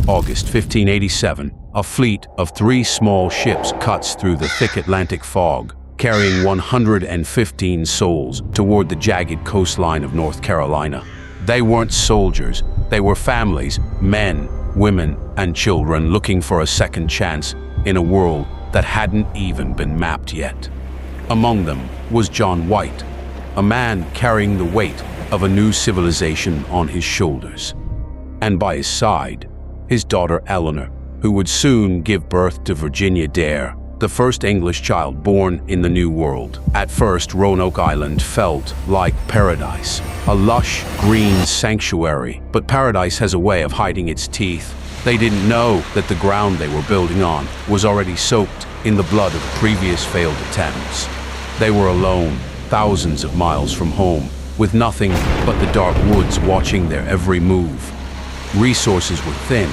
August 1587, a fleet of 3 small ships cuts through the thick Atlantic fog, carrying 115 souls toward the jagged coastline of North Carolina. They weren't soldiers, they were families, men, women, and children looking for a second chance in a world that hadn't even been mapped yet. Among them was John White, a man carrying the weight of a new civilization on his shoulders. And by his side, his daughter Eleanor, who would soon give birth to Virginia Dare, the first English child born in the New World. At first, Roanoke Island felt like paradise, a lush, green sanctuary. But paradise has a way of hiding its teeth. They didn't know that the ground they were building on was already soaked in the blood of previous failed attempts. They were alone, thousands of miles from home, with nothing but the dark woods watching their every move. Resources were thin,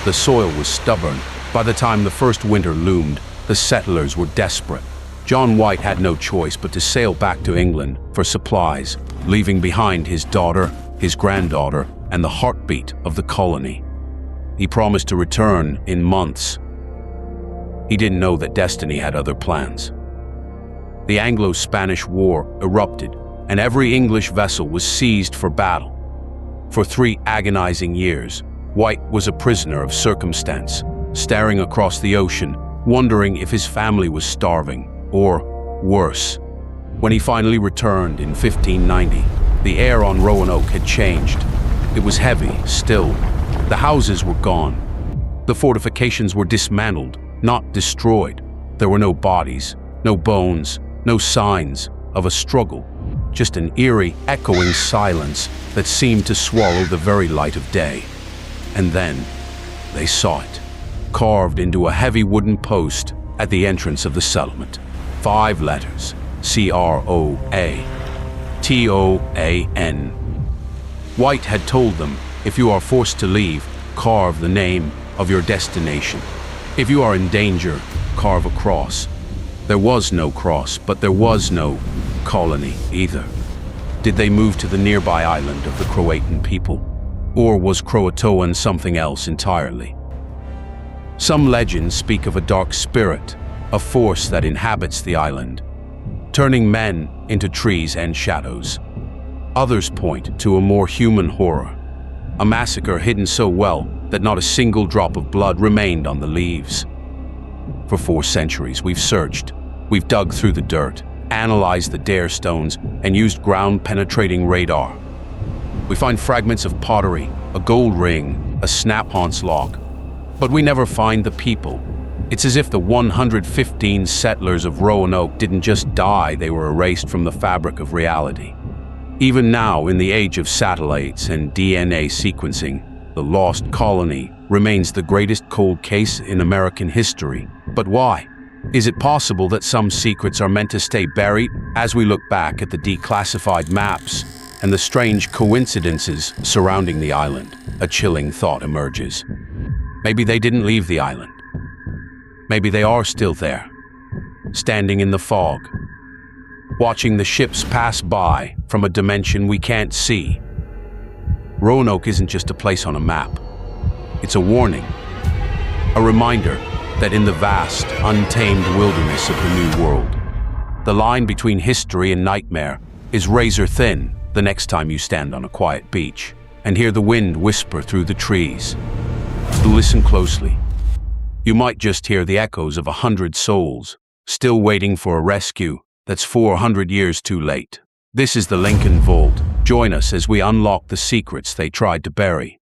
the soil was stubborn. By the time the first winter loomed, the settlers were desperate. John White had no choice but to sail back to England for supplies, leaving behind his daughter, his granddaughter, and the heartbeat of the colony. He promised to return in months. He didn't know that destiny had other plans. The Anglo-Spanish War erupted, and every English vessel was seized for battle. For 3 agonizing years, White was a prisoner of circumstance, staring across the ocean, wondering if his family was starving, or worse. When he finally returned in 1590, the air on Roanoke had changed. It was heavy, still. The houses were gone. The fortifications were dismantled, not destroyed. There were no bodies, no bones, no signs of a struggle, just an eerie, echoing silence that seemed to swallow the very light of day. And then they saw it, carved into a heavy wooden post at the entrance of the settlement. 5 letters, CROATOAN. White had told them, if you are forced to leave, carve the name of your destination. If you are in danger, carve a cross. There was no cross, but there was no colony either. Did they move to the nearby island of the Croatan people? Or was CROATOAN something else entirely? Some legends speak of a dark spirit, a force that inhabits the island, turning men into trees and shadows. Others point to a more human horror, a massacre hidden so well that not a single drop of blood remained on the leaves. For 4 centuries, we've searched. We've dug through the dirt, analyzed the dare stones, and used ground-penetrating radar. We find fragments of pottery, a gold ring, a snap-haunce log. But we never find the people. It's as if the 115 settlers of Roanoke didn't just die, they were erased from the fabric of reality. Even now, in the age of satellites and DNA sequencing, the lost colony remains the greatest cold case in American history. But why? Is it possible that some secrets are meant to stay buried? As we look back at the declassified maps and the strange coincidences surrounding the island, a chilling thought emerges. Maybe they didn't leave the island. Maybe they are still there, standing in the fog, watching the ships pass by from a dimension we can't see. Roanoke isn't just a place on a map. It's a warning, a reminder that in the vast, untamed wilderness of the New World, the line between history and nightmare is razor thin the next time you stand on a quiet beach and hear the wind whisper through the trees. Listen closely. You might just hear the echoes of 100 souls, still waiting for a rescue that's 400 years too late. This is the Lincoln Vault. Join us as we unlock the secrets they tried to bury.